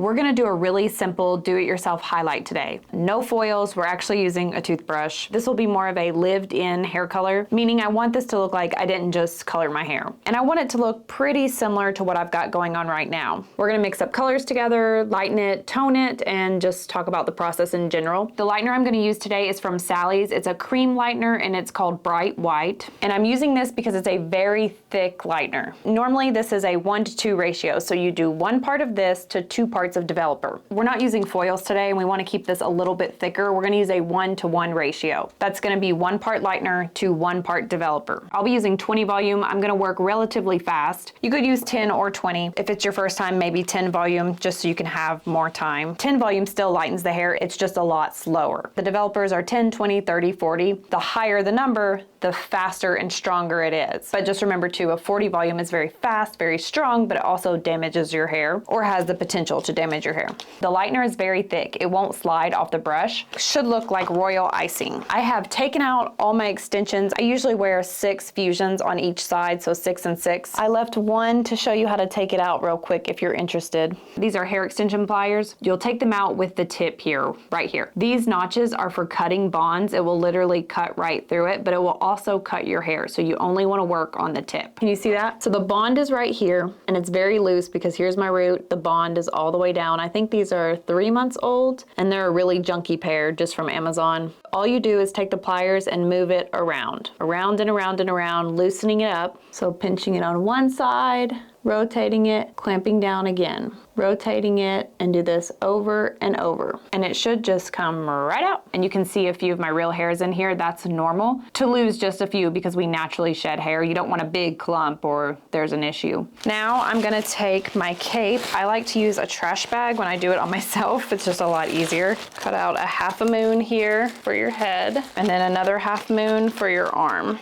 we're gonna do a really simple do-it-yourself highlight today. No foils, we're actually using a toothbrush. This will be more of a lived-in hair color, meaning I want this to look like I didn't just color my hair. And I want it to look pretty similar to what I've got going on right now. We're gonna mix up colors together, lighten it, tone it, and just talk about the process in general. The lightener I'm gonna use today is from Sally's. It's a cream lightener and it's called Bright White. And I'm using this because it's a very thick lightener. Normally this is a 1:2 ratio, so you do 1 part of this to 2 parts of developer. We're not using foils today and we wanna keep this a little bit thicker. We're gonna use a 1:1 ratio. That's gonna be 1 part lightener to 1 part developer. I'll be using 20 volume. I'm gonna work relatively fast. You could use 10 or 20. If it's your first time, maybe 10 volume, just so you can have more time. 10 volume still lightens the hair, it's just a lot slower. The developers are 10, 20, 30, 40. The higher the number, the faster and stronger it is. But just remember too, a 40 volume is very fast, very strong, but it also damages your hair or has the potential to damage your hair. The lightener is very thick. It won't slide off the brush. Should look like royal icing. I have taken out all my extensions. I usually wear 6 fusions on each side, so 6 and 6. I left 1 to show you how to take it out real quick if you're interested. These are hair extension pliers. You'll take them out with the tip here, right here. These notches are for cutting bonds. It will literally cut right through it, but it will also cut your hair, so you only want to work on the tip. Can you see that? So the bond is right here, and it's very loose because here's my root. The bond is all the way down. I think these are 3 months old, and they're a really junky pair just from Amazon. All you do is take the pliers and move it around and around and around, loosening it up. So pinching it on one side, rotating it, clamping down again, rotating it, and do this over and over. And it should just come right out. And you can see a few of my real hairs in here. That's normal to lose just a few because we naturally shed hair. You don't want a big clump or there's an issue. Now I'm gonna take my cape. I like to use a trash bag when I do it on myself. It's just a lot easier. Cut out a 1/2 moon here for your head, and then another 1/2 moon for your arm.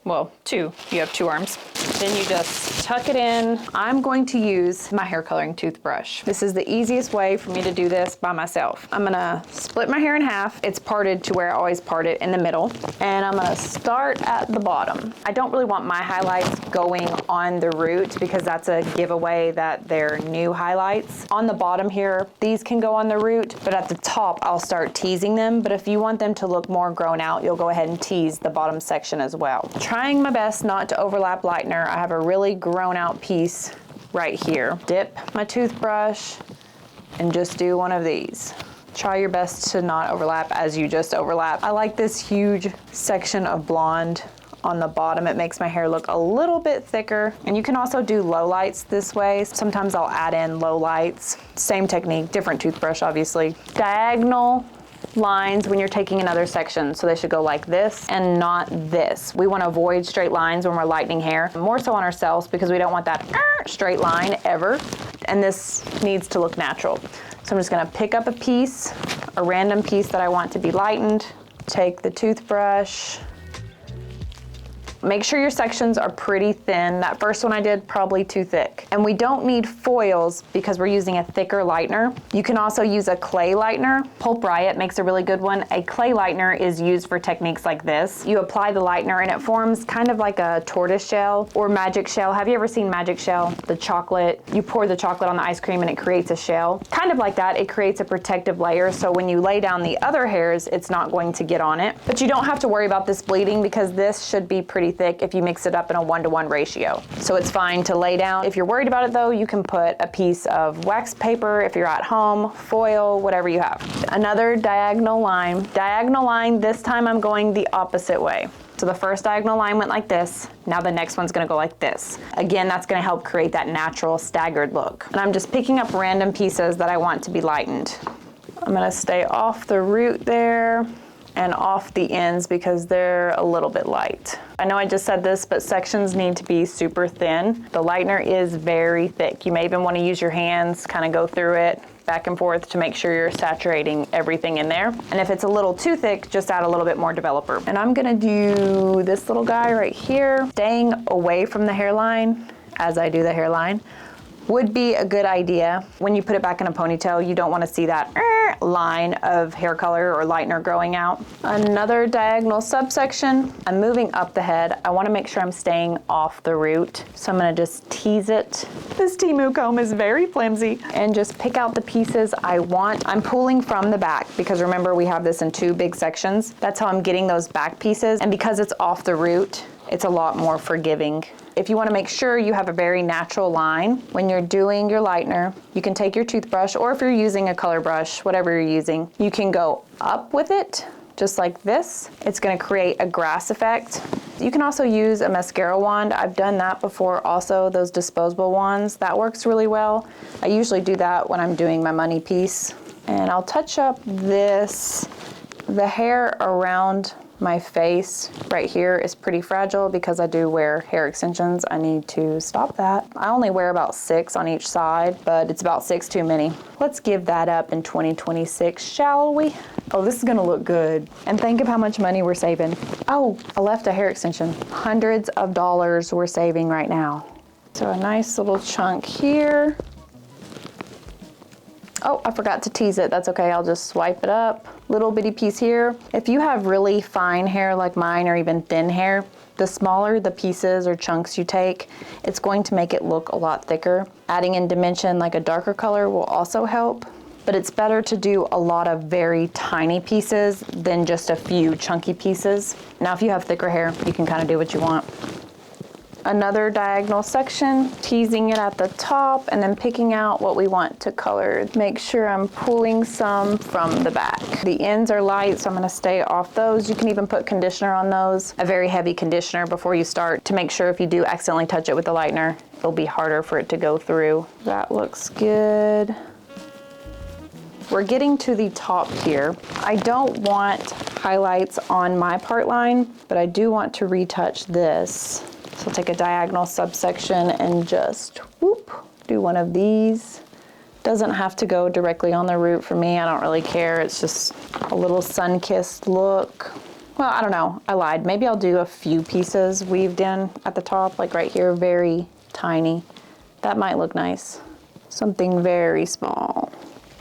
Well, 2, you have 2 arms. Then you just tuck it in. I'm going to use my hair coloring toothbrush. This is the easiest way for me to do this by myself. I'm gonna split my hair in half. It's parted to where I always part it in the middle. And I'm gonna start at the bottom. I don't really want my highlights going on the root because that's a giveaway that they're new highlights. On the bottom here, these can go on the root, but at the top, I'll start teasing them. But if you want them to look more grown out, you'll go ahead and tease the bottom section as well. Trying my best not to overlap lightener. I have a really grown out piece right here. Dip my toothbrush and just do one of these. Try your best to not overlap as you just overlap. I like this huge section of blonde on the bottom. It makes my hair look a little bit thicker. And you can also do low lights this way. Sometimes I'll add in low lights. Same technique, different toothbrush obviously. Diagonal lines when you're taking another section, so they should go like this and not this. We want to avoid straight lines when we're lightening hair, more so on ourselves because we don't want that straight line ever, and this needs to look natural. So I'm just going to pick up a piece, a random piece that I want to be lightened, take the toothbrush. Make sure your sections are pretty thin. That first one I did, probably too thick. And we don't need foils because we're using a thicker lightener. You can also use a clay lightener. Pulp Riot makes a really good one. A clay lightener is used for techniques like this. You apply the lightener and it forms kind of like a tortoise shell or magic shell. Have you ever seen magic shell? The chocolate, you pour the chocolate on the ice cream and it creates a shell. Kind of like that, it creates a protective layer, so when you lay down the other hairs, it's not going to get on it. But you don't have to worry about this bleeding because this should be pretty thick if you mix it up in a 1:1 ratio. So it's fine to lay down. If you're worried about it though, you can put a piece of wax paper if you're at home, foil, whatever you have. Another diagonal line. Diagonal line, this time I'm going the opposite way. So the first diagonal line went like this. Now the next one's gonna go like this. Again, that's gonna help create that natural staggered look. And I'm just picking up random pieces that I want to be lightened. I'm gonna stay off the root there and off the ends because they're a little bit light. I know I just said this, but sections need to be super thin. The lightener is very thick. You may even want to use your hands, kind of go through it back and forth to make sure you're saturating everything in there. And if it's a little too thick, just add a little bit more developer. And I'm gonna do this little guy right here. Staying away from the hairline as I do the hairline would be a good idea. When you put it back in a ponytail, you don't want to see that line of hair color or lightener growing out. Another diagonal subsection. I'm moving up the head. I want to make sure I'm staying off the root. So I'm going to just tease it. This Temu comb is very flimsy. And just pick out the pieces I want. I'm pulling from the back because remember we have this in 2 big sections. That's how I'm getting those back pieces. And because it's off the root, it's a lot more forgiving. If you want to make sure you have a very natural line when you're doing your lightener, you can take your toothbrush, or if you're using a color brush, whatever you're using, you can go up with it, just like this. It's going to create a grass effect. You can also use a mascara wand. I've done that before also, those disposable wands. That works really well. I usually do that when I'm doing my money piece. And I'll touch up this. The hair around my face right here is pretty fragile because I do wear hair extensions. I need to stop that. I only wear about 6 on each side, but it's about 6 too many. Let's give that up in 2026, shall we? Oh, this is gonna look good. And think of how much money we're saving. Oh, I left a hair extension. Hundreds of dollars we're saving right now. So a nice little chunk here. Oh, I forgot to tease it. That's okay, I'll just swipe it up. Little bitty piece here. If you have really fine hair like mine or even thin hair, the smaller the pieces or chunks you take, it's going to make it look a lot thicker. Adding in dimension like a darker color will also help, but it's better to do a lot of very tiny pieces than just a few chunky pieces. Now, if you have thicker hair, you can kind of do what you want. Another diagonal section, teasing it at the top and then picking out what we want to color. Make sure I'm pulling some from the back. The ends are light, so I'm gonna stay off those. You can even put conditioner on those, a very heavy conditioner before you start, to make sure if you do accidentally touch it with the lightener, it'll be harder for it to go through. That looks good. We're getting to the top here. I don't want highlights on my part line, but I do want to retouch this. So I'll take a diagonal subsection and just whoop, do one of these. Doesn't have to go directly on the root for me. I don't really care. It's just a little sun-kissed look. Well, I don't know. I lied. Maybe I'll do a few pieces weaved in at the top, like right here, very tiny. That might look nice. Something very small.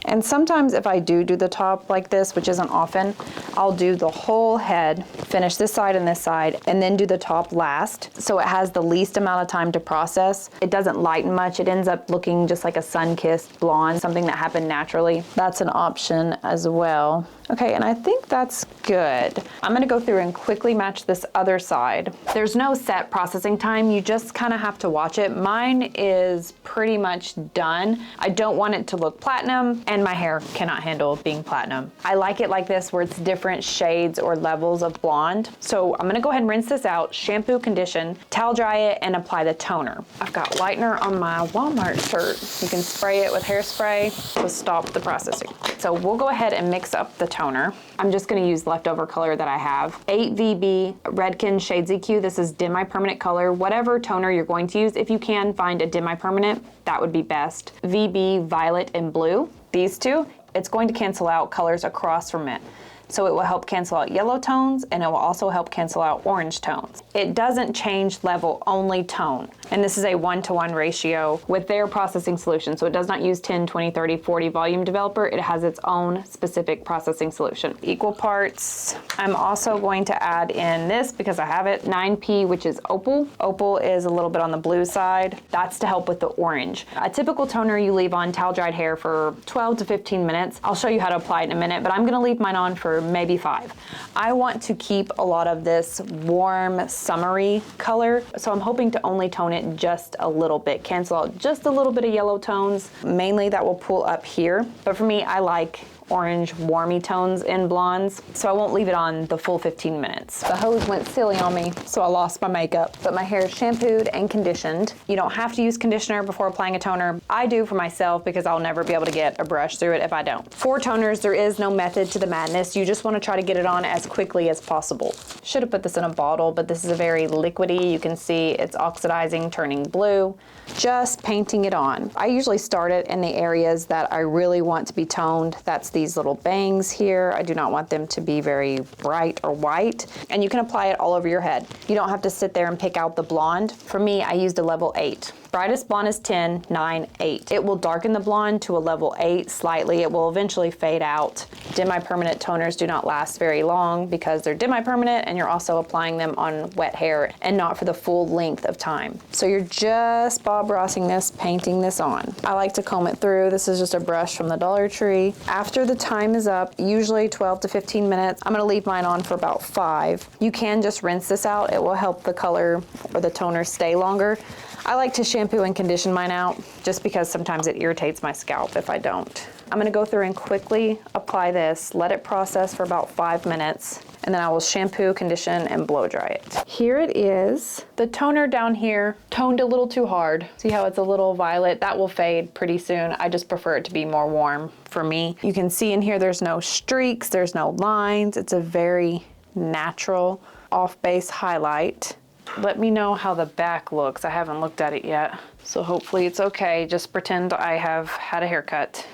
And sometimes if I do the top like this, which isn't often, I'll do the whole head, finish this side and this side, and then do the top last. So it has the least amount of time to process. It doesn't lighten much. It ends up looking just like a sun-kissed blonde, something that happened naturally. That's an option as well. Okay, and I think that's good. I'm gonna go through and quickly match this other side. There's no set processing time. You just kind of have to watch it. Mine is pretty much done. I don't want it to look platinum, and my hair cannot handle being platinum. I like it like this, where it's different shades or levels of blonde. So I'm gonna go ahead and rinse this out, shampoo, condition, towel dry it, and apply the toner. I've got lightener on my Walmart shirt. You can spray it with hairspray to stop the processing. So we'll go ahead and mix up the toner. I'm just gonna use leftover color that I have. 8VB Redken Shade ZQ. This is demi-permanent color. Whatever toner you're going to use, if you can find a demi-permanent, that would be best. VB Violet and Blue. These two, it's going to cancel out colors across from it. So it will help cancel out yellow tones, and it will also help cancel out orange tones. It doesn't change level, only tone. And this is a 1-to-1 ratio with their processing solution. So it does not use 10, 20, 30, 40 volume developer. It has its own specific processing solution. Equal parts. I'm also going to add in this because I have it, 9P, which is opal. Opal is a little bit on the blue side. That's to help with the orange. A typical toner you leave on towel dried hair for 12 to 15 minutes. I'll show you how to apply it in a minute, but I'm gonna leave mine on for maybe 5. I want to keep a lot of this warm, summery color, so I'm hoping to only tone it just a little bit, cancel out just a little bit of yellow tones. Mainly that will pull up here, but for me, I like orange warmy tones in blondes, so I won't leave it on the full 15 minutes. The hose went silly on me, so I lost my makeup, but my hair is shampooed and conditioned. You don't have to use conditioner before applying a toner. I do for myself because I'll never be able to get a brush through it if I don't. For toners, there is no method to the madness. You just want to try to get it on as quickly as possible. Should have put this in a bottle, but this is a very liquidy. You can see it's oxidizing, turning blue. Just painting it on. I usually start it in the areas that I really want to be toned. That's these little bangs here. I do not want them to be very bright or white. And you can apply it all over your head. You don't have to sit there and pick out the blonde. For me, I used a level 8. Brightest blonde is 10, 9, 8. It will darken the blonde to a level 8 slightly. It will eventually fade out. Demi-permanent toners do not last very long because they're demi-permanent and you're also applying them on wet hair and not for the full length of time. So you're just Bob Rossing this, painting this on. I like to comb it through. This is just a brush from the Dollar Tree. After the time is up, usually 12 to 15 minutes, I'm gonna leave mine on for about 5. You can just rinse this out. It will help the color or the toner stay longer. I like to shampoo and condition mine out just because sometimes it irritates my scalp if I don't. I'm gonna go through and quickly apply this, let it process for about 5 minutes, and then I will shampoo, condition, and blow dry it. Here it is. The toner down here toned a little too hard. See how it's a little violet? That will fade pretty soon. I just prefer it to be more warm for me. You can see in here there's no streaks, there's no lines. It's a very natural off-base highlight. Let me know how the back looks. I haven't looked at it yet, so hopefully it's okay. Just pretend I have had a haircut.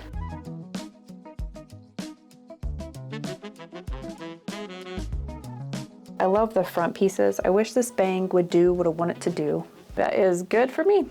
I love the front pieces. I wish this bang would do what I want it to do. That is good for me.